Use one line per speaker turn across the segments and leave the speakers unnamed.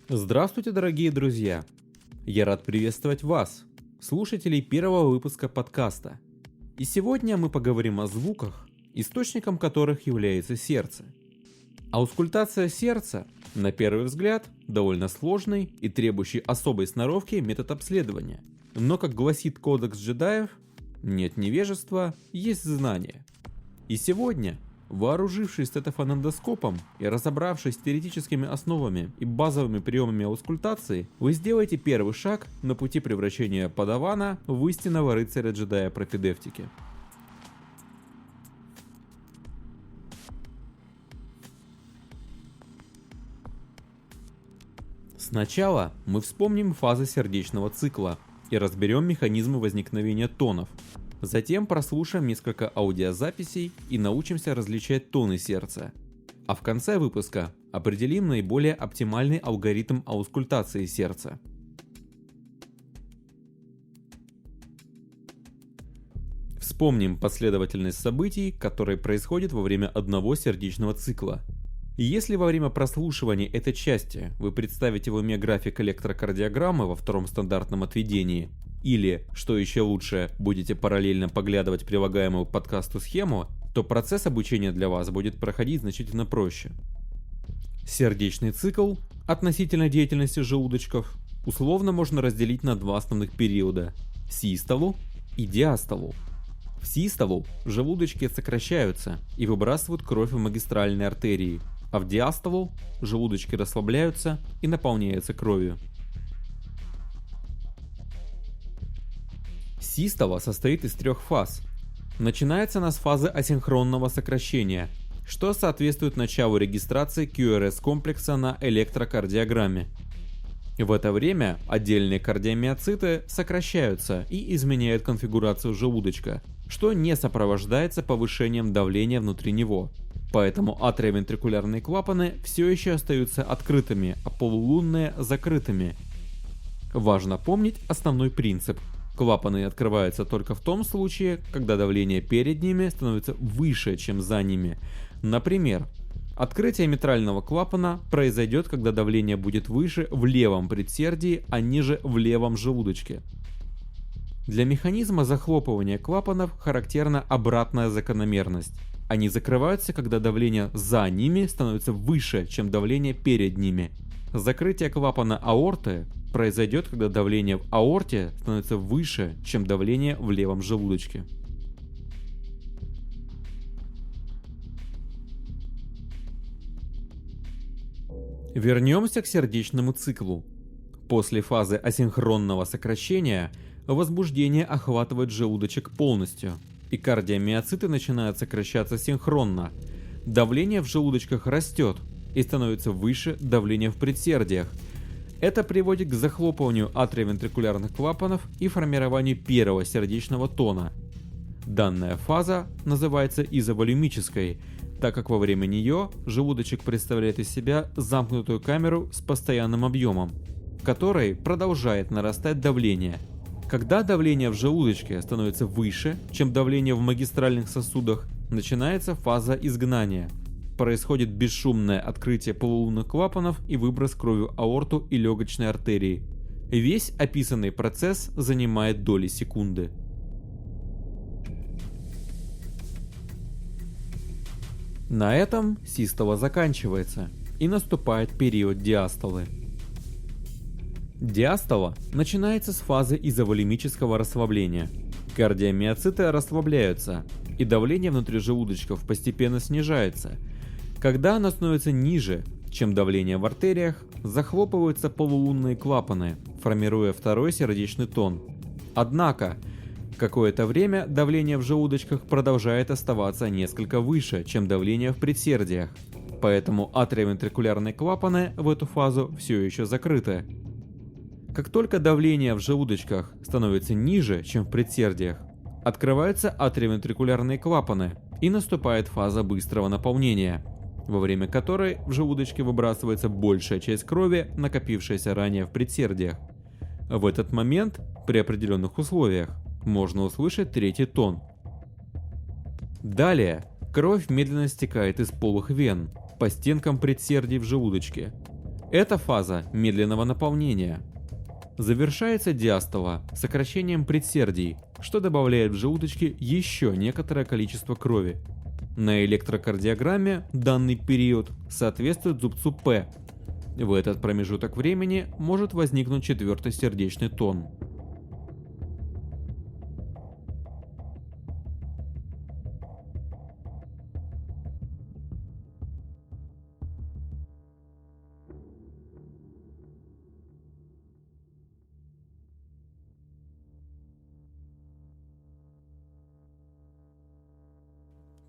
Здравствуйте, дорогие друзья! Я рад приветствовать вас, слушателей первого выпуска подкаста. И сегодня мы поговорим о звуках, источником которых является сердце. Аускультация сердца, на первый взгляд, довольно сложный и требующий особой сноровки метод обследования. Но, как гласит кодекс джедаев, нет невежества, есть знание. И сегодня, вооружившись стетофонендоскопом и разобравшись с теоретическими основами и базовыми приемами аускультации, вы сделаете первый шаг на пути превращения падавана в истинного рыцаря-джедая профедевтики. Сначала мы вспомним фазы сердечного цикла и разберем механизмы возникновения тонов. Затем прослушаем несколько аудиозаписей и научимся различать тоны сердца. А в конце выпуска определим наиболее оптимальный алгоритм аускультации сердца. Вспомним последовательность событий, которые происходят во время одного сердечного цикла. Если во время прослушивания этой части вы представите в уме график электрокардиограммы во втором стандартном отведении, или, что еще лучше, будете параллельно поглядывать прилагаемую к подкасту схему, то процесс обучения для вас будет проходить значительно проще. Сердечный цикл относительно деятельности желудочков условно можно разделить на два основных периода – систолу и диастолу. В систолу желудочки сокращаются и выбрасывают кровь в магистральные артерии, а в диастолу желудочки расслабляются и наполняются кровью. Систола состоит из трех фаз. Начинается она с фазы асинхронного сокращения, что соответствует началу регистрации QRS-комплекса на электрокардиограмме. В это время отдельные кардиомиоциты сокращаются и изменяют конфигурацию желудочка, что не сопровождается повышением давления внутри него. Поэтому атриовентрикулярные клапаны все еще остаются открытыми, а полулунные – закрытыми. Важно помнить основной принцип. Клапаны открываются только в том случае, когда давление перед ними становится выше, чем за ними. Например, открытие митрального клапана произойдет, когда давление будет выше в левом предсердии, а ниже в левом желудочке. Для механизма захлопывания клапанов характерна обратная закономерность. Они закрываются, когда давление за ними становится выше, чем давление перед ними. Закрытие клапана аорты произойдет, когда давление в аорте становится выше, чем давление в левом желудочке. Вернемся к сердечному циклу. После фазы асинхронного сокращения возбуждение охватывает желудочек полностью, и кардиомиоциты начинают сокращаться синхронно. Давление в желудочках растет и становится выше давления в предсердиях. Это приводит к захлопыванию атриовентрикулярных клапанов и формированию первого сердечного тона. Данная фаза называется изоволюмической, так как во время нее желудочек представляет из себя замкнутую камеру с постоянным объемом, в которой продолжает нарастать давление. Когда давление в желудочке становится выше, чем давление в магистральных сосудах, начинается фаза изгнания. Происходит бесшумное открытие полулунных клапанов и выброс крови в аорту и легочной артерии. Весь описанный процесс занимает доли секунды. На этом систола заканчивается, и наступает период диастолы. Диастола начинается с фазы изоволюмического расслабления. Кардиомиоциты расслабляются, и давление внутри желудочков постепенно снижается. Когда оно становится ниже, чем давление в артериях, захлопываются полулунные клапаны, формируя второй сердечный тон. Однако, какое-то время давление в желудочках продолжает оставаться несколько выше, чем давление в предсердиях, поэтому атриовентрикулярные клапаны в эту фазу все еще закрыты. Как только давление в желудочках становится ниже, чем в предсердиях, открываются атриовентрикулярные клапаны, и наступает фаза быстрого наполнения, во время которой в желудочке выбрасывается большая часть крови, накопившаяся ранее в предсердиях. В этот момент, при определенных условиях, можно услышать третий тон. Далее кровь медленно стекает из полых вен по стенкам предсердий в желудочке. Это фаза медленного наполнения. Завершается диастола сокращением предсердий, что добавляет в желудочке еще некоторое количество крови. На электрокардиограмме данный период соответствует зубцу П. В этот промежуток времени может возникнуть четвертый сердечный тон.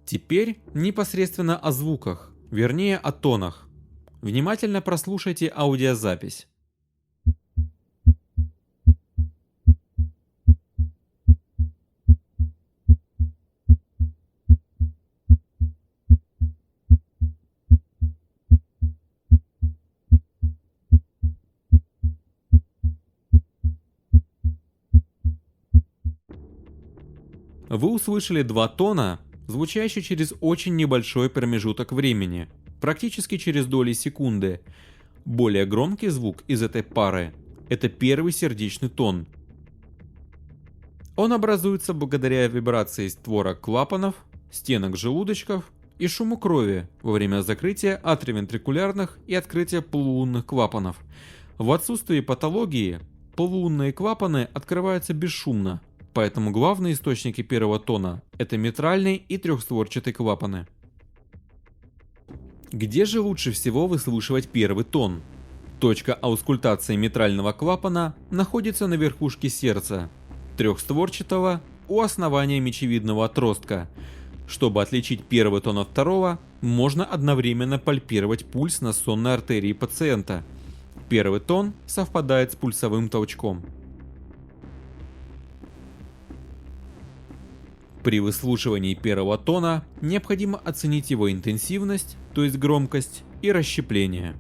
Теперь непосредственно о звуках, вернее о тонах. Внимательно прослушайте аудиозапись. Вы услышали два тона, звучащие через очень небольшой промежуток времени, практически через доли секунды. Более громкий звук из этой пары – это первый сердечный тон. Он образуется благодаря вибрации створок клапанов, стенок желудочков и шуму крови во время закрытия атриовентрикулярных и открытия полуулунных клапанов. В отсутствии патологии полуулунные клапаны открываются бесшумно. Поэтому главные источники первого тона – это митральный и трехстворчатый клапаны. Где же лучше всего выслушивать первый тон? Точка аускультации митрального клапана находится на верхушке сердца, трехстворчатого у основания мечевидного отростка. Чтобы отличить первый тон от второго, можно одновременно пальпировать пульс на сонной артерии пациента. Первый тон совпадает с пульсовым толчком. При выслушивании первого тона необходимо оценить его интенсивность, то есть громкость, и расщепление.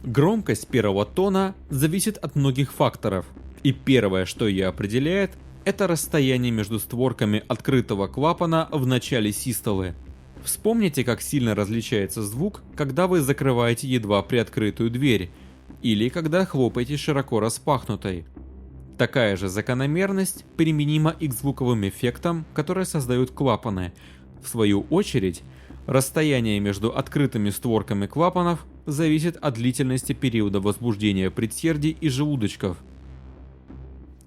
Громкость первого тона зависит от многих факторов, и первое, что ее определяет, это расстояние между створками открытого клапана в начале систолы. Вспомните, как сильно различается звук, когда вы закрываете едва приоткрытую дверь, или когда хлопаете широко распахнутой. Такая же закономерность применима и к звуковым эффектам, которые создают клапаны. В свою очередь, расстояние между открытыми створками клапанов зависит от длительности периода возбуждения предсердий и желудочков.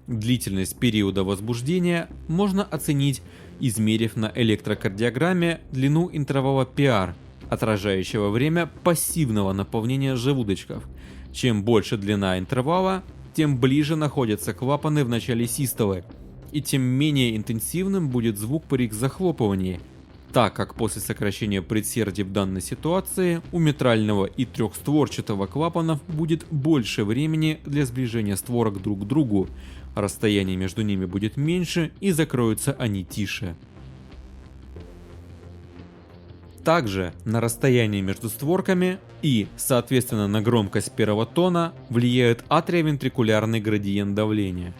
Длительность периода возбуждения можно оценить, измерив на электрокардиограмме длину интервала PR, отражающего время пассивного наполнения желудочков. Чем больше длина интервала, тем ближе находятся клапаны в начале систолы, и тем менее интенсивным будет звук при их захлопывании, так как после сокращения предсердий в данной ситуации у митрального и трехстворчатого клапанов будет больше времени для сближения створок друг к другу, расстояние между ними будет меньше и закроются они тише. Также на расстояние между створками и, соответственно, на громкость первого тона влияет атриовентрикулярный градиент давления.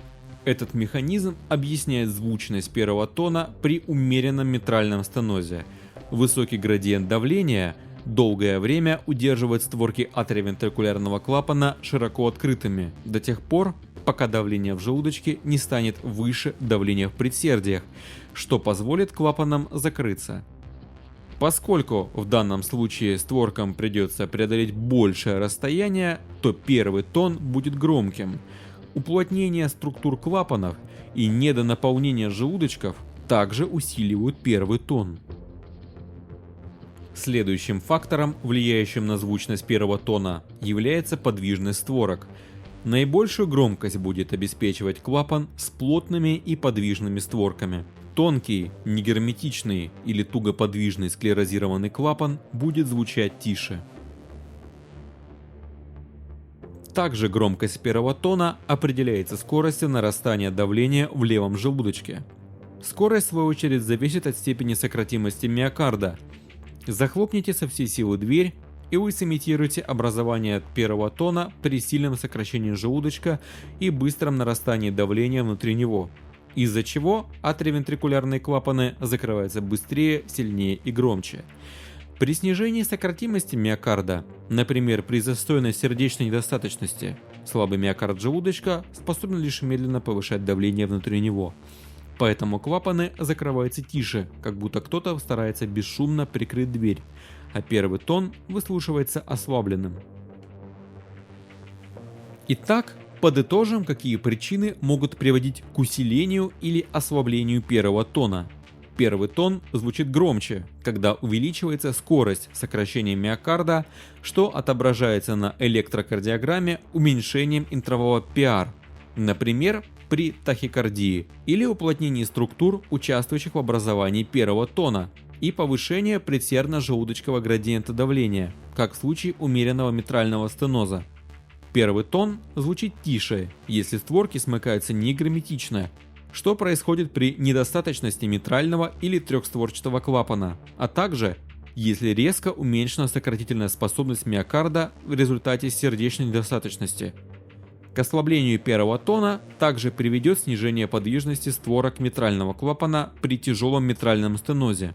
Этот механизм объясняет звучность первого тона при умеренном митральном стенозе. Высокий градиент давления долгое время удерживает створки атриовентрикулярного клапана широко открытыми до тех пор, пока давление в желудочке не станет выше давления в предсердиях, что позволит клапанам закрыться. Поскольку в данном случае створкам придется преодолеть большее расстояние, то первый тон будет громким. Уплотнение структур клапанов и недонаполнение желудочков также усиливают первый тон. Следующим фактором, влияющим на звучность первого тона, является подвижность створок. Наибольшую громкость будет обеспечивать клапан с плотными и подвижными створками. Тонкий, негерметичный или тугоподвижный склерозированный клапан будет звучать тише. Также громкость первого тона определяется скоростью нарастания давления в левом желудочке. Скорость, в свою очередь, зависит от степени сократимости миокарда. Захлопните со всей силы дверь, и вы сымитируете образование первого тона при сильном сокращении желудочка и быстром нарастании давления внутри него, из-за чего атриовентрикулярные клапаны закрываются быстрее, сильнее и громче. При снижении сократимости миокарда, например, при застойной сердечной недостаточности, слабый миокард желудочка способен лишь медленно повышать давление внутри него. Поэтому клапаны закрываются тише, как будто кто-то старается бесшумно прикрыть дверь, а первый тон выслушивается ослабленным. Итак, подытожим, какие причины могут приводить к усилению или ослаблению первого тона. Первый тон звучит громче, когда увеличивается скорость сокращения миокарда, что отображается на электрокардиограмме уменьшением интервала PR, например, при тахикардии или уплотнении структур, участвующих в образовании первого тона, и повышение предсердно-желудочкового градиента давления, как в случае умеренного митрального стеноза. Первый тон звучит тише, если створки смыкаются негерметично, что происходит при недостаточности митрального или трехстворчатого клапана, а также если резко уменьшена сократительная способность миокарда в результате сердечной недостаточности. К ослаблению первого тона также приведет снижение подвижности створок митрального клапана при тяжелом митральном стенозе.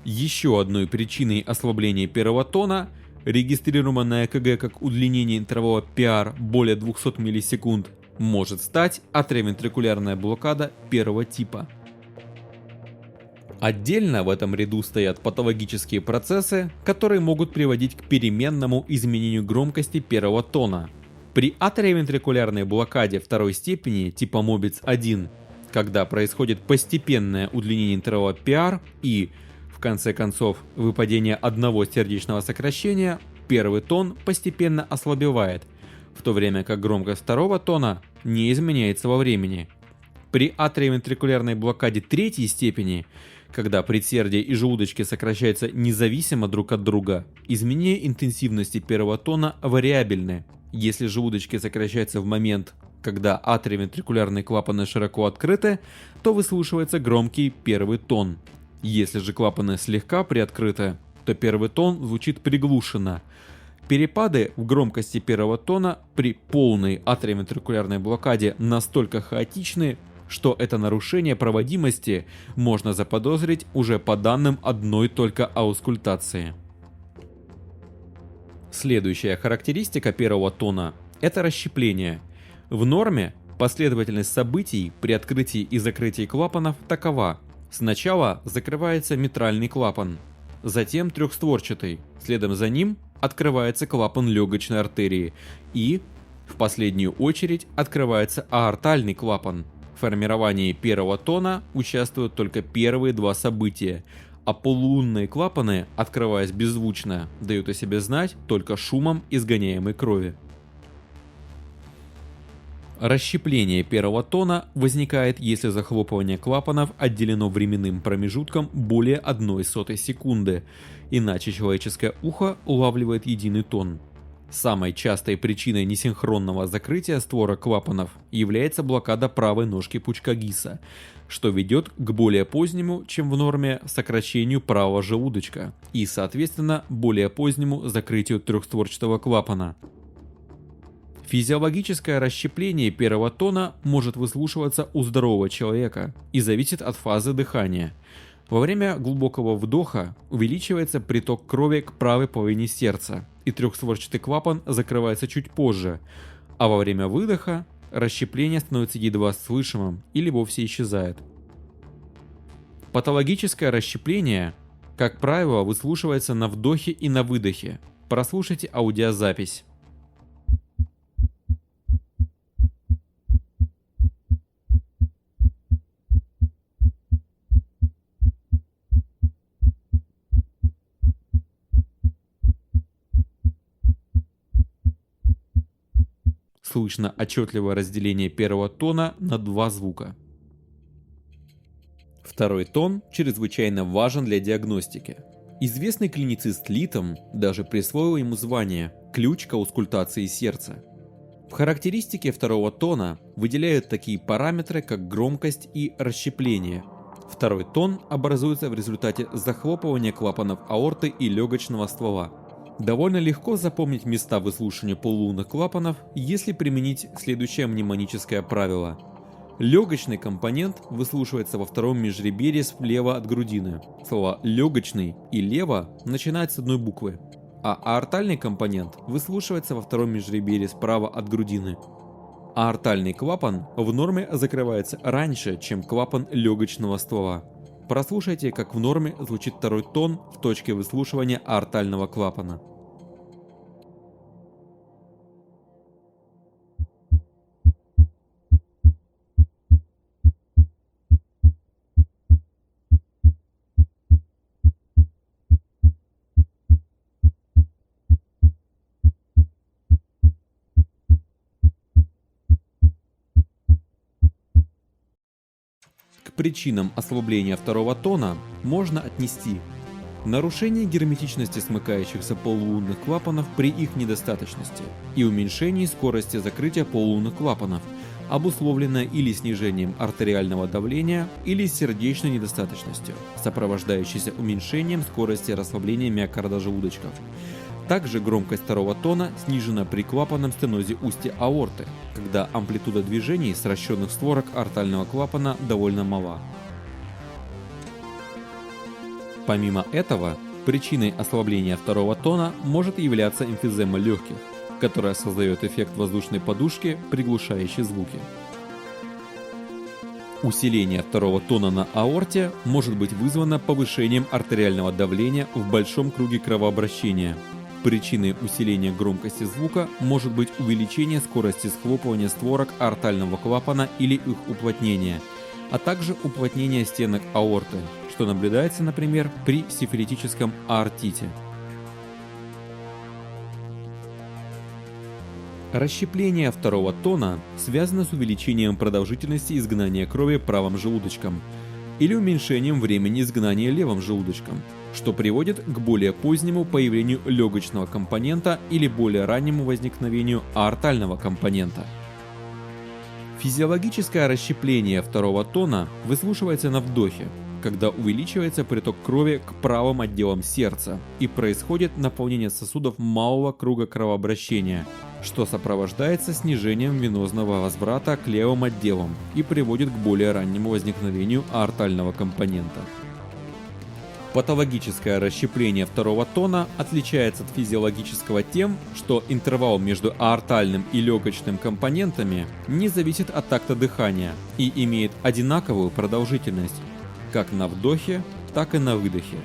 Еще одной причиной ослабления первого тона, регистрируемой на ЭКГ как удлинение интервала PR более 200 миллисекунд, может стать атриовентрикулярная блокада первого типа. Отдельно в этом ряду стоят патологические процессы, которые могут приводить к переменному изменению громкости первого тона. При атриовентрикулярной блокаде второй степени типа Мобиц 1, когда происходит постепенное удлинение интервала PR и, в конце концов, выпадение одного сердечного сокращения, первый тон постепенно ослабевает, в то время как громкость второго тона не изменяется во времени. При атриовентрикулярной блокаде третьей степени, когда предсердие и желудочки сокращаются независимо друг от друга, изменения интенсивности первого тона вариабельны. Если желудочки сокращаются в момент, когда атриовентрикулярные клапаны широко открыты, то выслушивается громкий первый тон. Если же клапаны слегка приоткрыты, то первый тон звучит приглушенно. Перепады в громкости первого тона при полной атриовентрикулярной блокаде настолько хаотичны, что это нарушение проводимости можно заподозрить уже по данным одной только аускультации. Следующая характеристика первого тона – это расщепление. В норме последовательность событий при открытии и закрытии клапанов такова. Сначала закрывается митральный клапан, затем трехстворчатый, следом за ним открывается клапан легочной артерии и, в последнюю очередь, открывается аортальный клапан. В формировании первого тона участвуют только первые два события, а полулунные клапаны, открываясь беззвучно, дают о себе знать только шумом изгоняемой крови. Расщепление первого тона возникает, если захлопывание клапанов отделено временным промежутком более 0,01 секунды, иначе человеческое ухо улавливает единый тон. Самой частой причиной несинхронного закрытия створок клапанов является блокада правой ножки пучка Гисса, что ведет к более позднему, чем в норме, сокращению правого желудочка и, соответственно, более позднему закрытию трехстворчатого клапана. Физиологическое расщепление первого тона может выслушиваться у здорового человека и зависит от фазы дыхания. Во время глубокого вдоха увеличивается приток крови к правой половине сердца, и трехстворчатый клапан закрывается чуть позже, а во время выдоха расщепление становится едва слышимым или вовсе исчезает. Патологическое расщепление, как правило, выслушивается на вдохе и на выдохе. Прослушайте аудиозапись. Слышно отчетливое разделение первого тона на два звука. Второй тон чрезвычайно важен для диагностики. Известный клиницист Литтом даже присвоил ему звание «ключ к аускультации сердца». В характеристике второго тона выделяют такие параметры, как громкость и расщепление. Второй тон образуется в результате захлопывания клапанов аорты и легочного ствола. Довольно легко запомнить места выслушивания полулунных клапанов, если применить следующее мнемоническое правило. Легочный компонент выслушивается во втором межреберье слева от грудины. Слова «легочный» и «лево» начинают с одной буквы, а аортальный компонент выслушивается во втором межреберье справа от грудины. Аортальный клапан в норме закрывается раньше, чем клапан легочного ствола. Прослушайте, как в норме звучит второй тон в точке выслушивания аортального клапана. К причинам ослабления второго тона можно отнести нарушение герметичности смыкающихся полулунных клапанов при их недостаточности и уменьшение скорости закрытия полулунных клапанов, обусловленное или снижением артериального давления, или сердечной недостаточностью, сопровождающейся уменьшением скорости расслабления миокарда желудочков. Также громкость второго тона снижена при клапанном стенозе устья аорты, когда амплитуда движений сращенных створок аортального клапана довольно мала. Помимо этого, причиной ослабления второго тона может являться эмфизема легких, которая создает эффект воздушной подушки, приглушающий звуки. Усиление второго тона на аорте может быть вызвано повышением артериального давления в большом круге кровообращения. Причиной усиления громкости звука может быть увеличение скорости схлопывания створок аортального клапана или их уплотнение, а также уплотнение стенок аорты, что наблюдается, например, при сифилитическом аортите. Расщепление второго тона связано с увеличением продолжительности изгнания крови правым желудочком или уменьшением времени изгнания левым желудочком, что приводит к более позднему появлению легочного компонента или более раннему возникновению аортального компонента. Физиологическое расщепление второго тона выслушивается на вдохе, когда увеличивается приток крови к правым отделам сердца и происходит наполнение сосудов малого круга кровообращения, что сопровождается снижением венозного возврата к левым отделам и приводит к более раннему возникновению аортального компонента. Патологическое расщепление второго тона отличается от физиологического тем, что интервал между аортальным и легочным компонентами не зависит от такта дыхания и имеет одинаковую продолжительность, как на вдохе, так и на выдохе.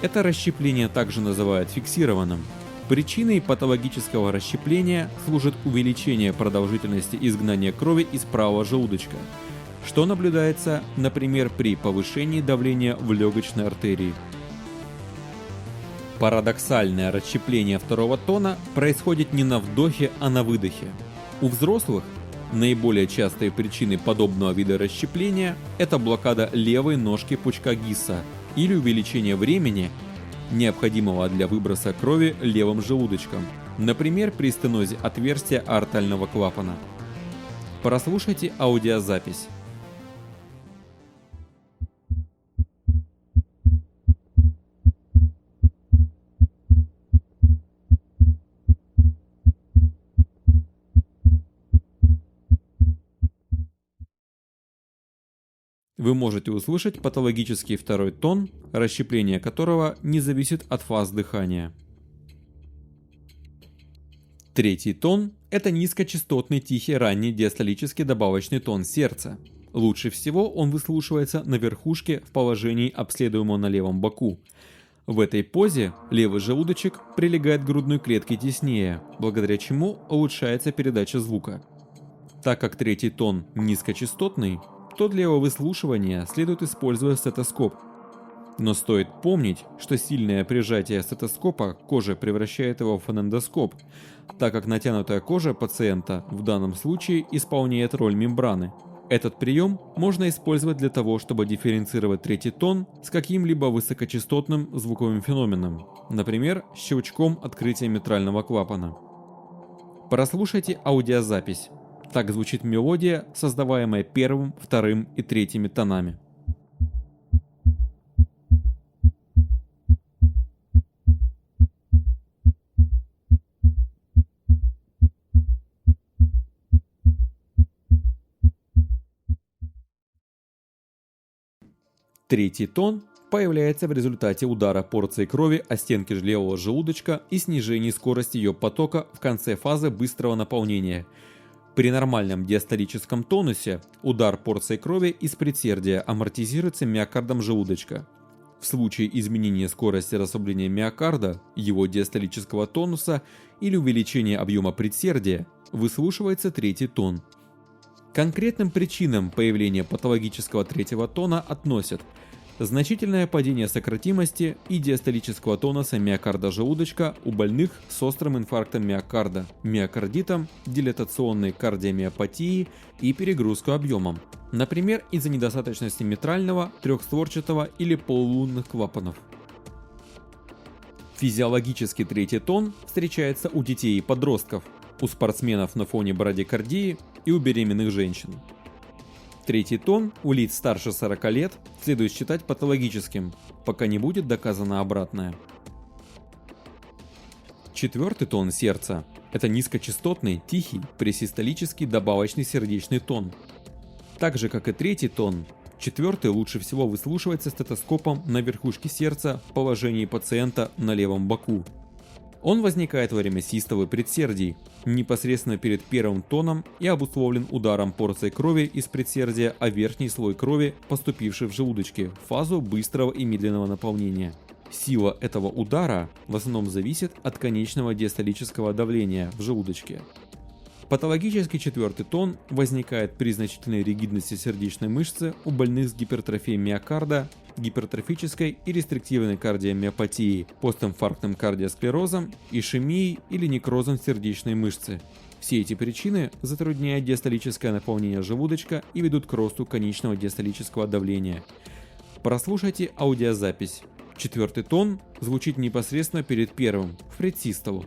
Это расщепление также называют фиксированным. Причиной патологического расщепления служит увеличение продолжительности изгнания крови из правого желудочка, что наблюдается, например, при повышении давления в легочной артерии. Парадоксальное расщепление второго тона происходит не на вдохе, а на выдохе. У взрослых наиболее частые причины подобного вида расщепления – это блокада левой ножки пучка Гисса или увеличение времени, необходимого для выброса крови левым желудочком, например, при стенозе отверстия аортального клапана. Прослушайте аудиозапись. Вы можете услышать патологический второй тон, расщепление которого не зависит от фаз дыхания. Третий тон – это низкочастотный тихий ранний диастолический добавочный тон сердца. Лучше всего он выслушивается на верхушке в положении обследуемого на левом боку. В этой позе левый желудочек прилегает к грудной клетке теснее, благодаря чему улучшается передача звука. Так как третий тон низкочастотный, то для его выслушивания следует использовать стетоскоп. Но стоит помнить, что сильное прижатие стетоскопа к коже превращает его в фонендоскоп, так как натянутая кожа пациента в данном случае исполняет роль мембраны. Этот прием можно использовать для того, чтобы дифференцировать третий тон с каким-либо высокочастотным звуковым феноменом, например, щелчком открытия митрального клапана. Прослушайте аудиозапись. Так звучит мелодия, создаваемая первым, вторым и третьими тонами. Третий тон появляется в результате удара порции крови о стенки левого желудочка и снижения скорости ее потока в конце фазы быстрого наполнения. При нормальном диастолическом тонусе удар порции крови из предсердия амортизируется миокардом желудочка. В случае изменения скорости расслабления миокарда, его диастолического тонуса или увеличения объема предсердия, выслушивается третий тон. К конкретным причинам появления патологического третьего тона относят значительное падение сократимости и диастолического тонуса миокарда желудочка у больных с острым инфарктом миокарда, миокардитом, дилатационной кардиомиопатией и перегрузку объемом, например, из-за недостаточности митрального, трехстворчатого или полулунных клапанов. Физиологический третий тон встречается у детей и подростков, у спортсменов на фоне брадикардии и у беременных женщин. Третий тон у лиц старше 40 лет следует считать патологическим, пока не будет доказано обратное. Четвертый тон сердца – это низкочастотный, тихий, пресистолический добавочный сердечный тон. Так же, как и третий тон, четвертый лучше всего выслушивается стетоскопом на верхушке сердца в положении пациента на левом боку. Он возникает во время систолы предсердий, непосредственно перед первым тоном и обусловлен ударом порции крови из предсердия о верхний слой крови, поступивший в желудочке, в фазу быстрого и медленного наполнения. Сила этого удара в основном зависит от конечного диастолического давления в желудочке. Патологический четвертый тон возникает при значительной ригидности сердечной мышцы у больных с гипертрофией миокарда, гипертрофической и рестриктивной кардиомиопатией, постинфарктным кардиосклерозом, ишемией или некрозом сердечной мышцы. Все эти причины затрудняют диастолическое наполнение желудочка и ведут к росту конечного диастолического давления. Прослушайте аудиозапись. Четвертый тон звучит непосредственно перед первым, в предсистолу.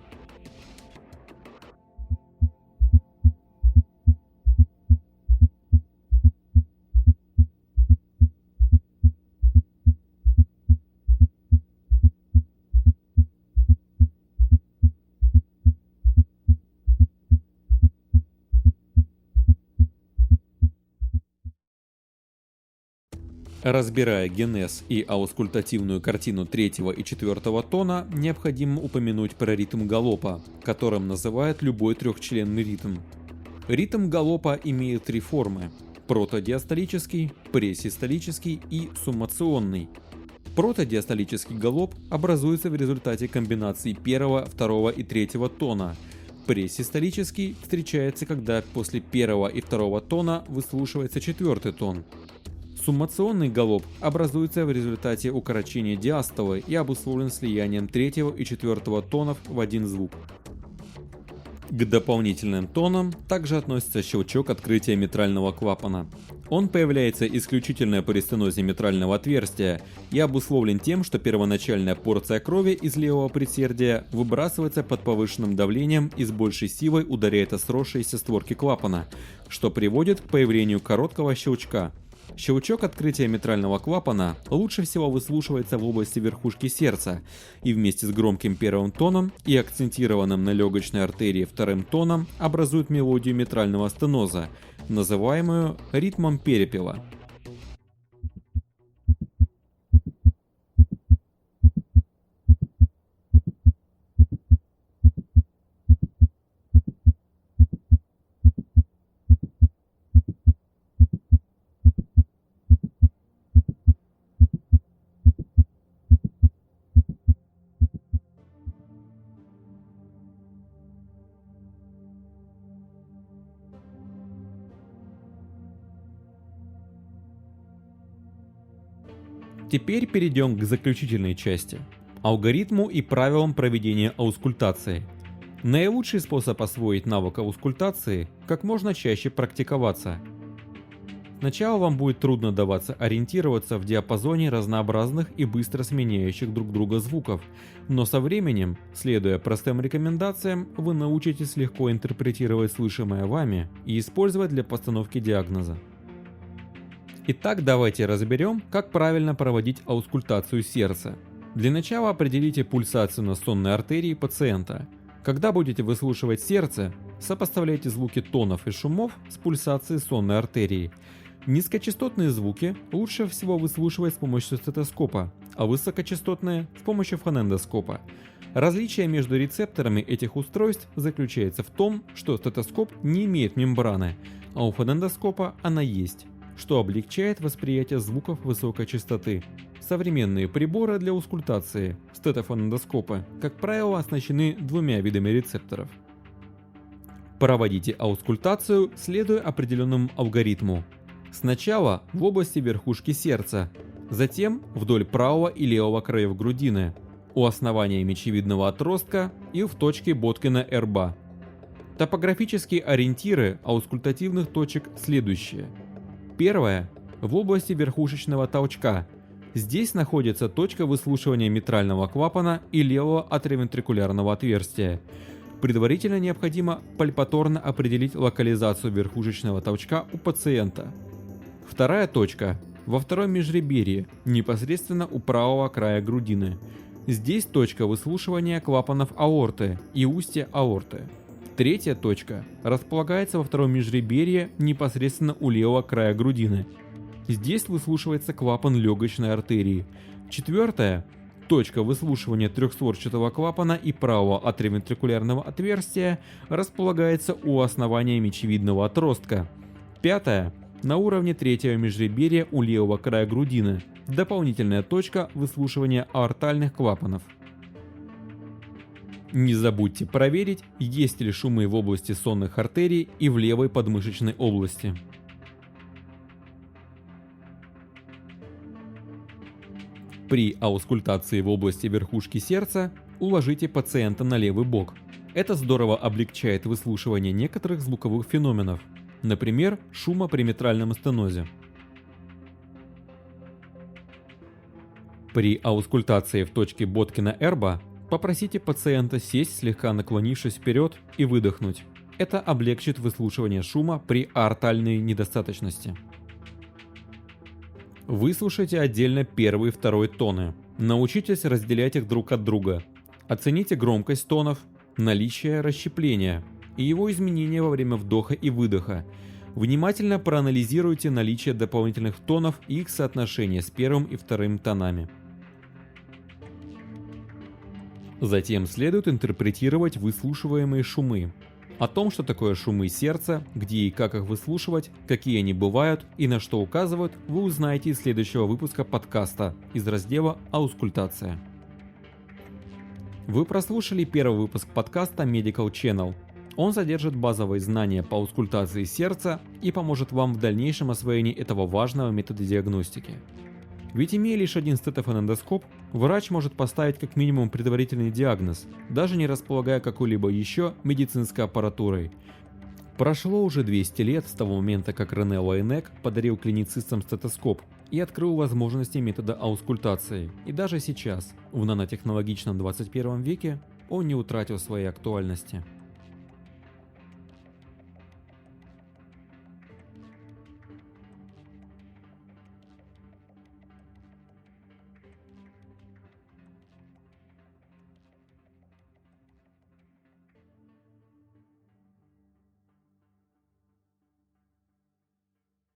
Разбирая генез и аускультативную картину третьего и четвертого тона, необходимо упомянуть про ритм галопа, которым называют любой трехчленный ритм. Ритм галопа имеет три формы – протодиастолический, пресистолический и суммационный. Протодиастолический галоп образуется в результате комбинации первого, второго и третьего тона. Пресистолический встречается, когда после первого и второго тона выслушивается четвертый тон. Суммационный галоп образуется в результате укорочения диастолы и обусловлен слиянием третьего и четвертого тонов в один звук. К дополнительным тонам также относится щелчок открытия митрального клапана. Он появляется исключительно при стенозе митрального отверстия и обусловлен тем, что первоначальная порция крови из левого предсердия выбрасывается под повышенным давлением и с большей силой ударяет о сросшиеся створки клапана, что приводит к появлению короткого щелчка. Щелчок открытия митрального клапана лучше всего выслушивается в области верхушки сердца и вместе с громким первым тоном и акцентированным на легочной артерии вторым тоном образует мелодию митрального стеноза, называемую ритмом перепела. Теперь перейдем к заключительной части – алгоритму и правилам проведения аускультации. Наилучший способ освоить навык аускультации – как можно чаще практиковаться. Сначала вам будет трудно даваться ориентироваться в диапазоне разнообразных и быстро сменяющих друг друга звуков, но со временем, следуя простым рекомендациям, вы научитесь легко интерпретировать слышимое вами и использовать для постановки диагноза. Итак, давайте разберем, как правильно проводить аускультацию сердца. Для начала определите пульсацию на сонной артерии пациента. Когда будете выслушивать сердце, сопоставляйте звуки тонов и шумов с пульсацией сонной артерии. Низкочастотные звуки лучше всего выслушивать с помощью стетоскопа, а высокочастотные – с помощью фонендоскопа. Различие между рецепторами этих устройств заключается в том, что стетоскоп не имеет мембраны, а у фонендоскопа она есть, что облегчает восприятие звуков высокой частоты. Современные приборы для аускультации, стетофонендоскопы, как правило, оснащены двумя видами рецепторов. Проводите аускультацию, следуя определенному алгоритму. Сначала в области верхушки сердца, затем вдоль правого и левого краев грудины, у основания мечевидного отростка и в точке Боткина-Эрба. Топографические ориентиры аускультативных точек следующие. Первое – в области верхушечного толчка. Здесь находится точка выслушивания митрального клапана и левого атриовентрикулярного отверстия. Предварительно необходимо пальпаторно определить локализацию верхушечного толчка у пациента. Вторая точка – во втором межреберье, непосредственно у правого края грудины. Здесь точка выслушивания клапанов аорты и устья аорты. Третья точка располагается во втором межреберье непосредственно у левого края грудины. Здесь выслушивается клапан легочной артерии. Четвертая точка выслушивания трехстворчатого клапана и правого атриовентрикулярного отверстия располагается у основания мечевидного отростка. Пятая на уровне третьего межреберья у левого края грудины. Дополнительная точка выслушивания аортальных клапанов. Не забудьте проверить, есть ли шумы в области сонных артерий и в левой подмышечной области. При аускультации в области верхушки сердца уложите пациента на левый бок. Это здорово облегчает выслушивание некоторых звуковых феноменов, например, шума при митральном стенозе. При аускультации в точке Боткина-Эрба попросите пациента сесть, слегка наклонившись вперед, и выдохнуть. Это облегчит выслушивание шума при аортальной недостаточности. Выслушайте отдельно первый и второй тоны. Научитесь разделять их друг от друга. Оцените громкость тонов, наличие расщепления и его изменения во время вдоха и выдоха. Внимательно проанализируйте наличие дополнительных тонов и их соотношение с первым и вторым тонами. Затем следует интерпретировать выслушиваемые шумы. О том, что такое шумы сердца, где и как их выслушивать, какие они бывают и на что указывают, вы узнаете из следующего выпуска подкаста из раздела «Аускультация». Вы прослушали первый выпуск подкаста Medical Channel. Он содержит базовые знания по аускультации сердца и поможет вам в дальнейшем освоении этого важного метода диагностики. Ведь имея лишь один стетофонендоскоп, врач может поставить как минимум предварительный диагноз, даже не располагая какой-либо еще медицинской аппаратурой. Прошло уже 200 лет с того момента, как Рене Лайнек подарил клиницистам стетоскоп и открыл возможности метода аускультации. И даже сейчас, в нанотехнологичном 21 веке, он не утратил своей актуальности.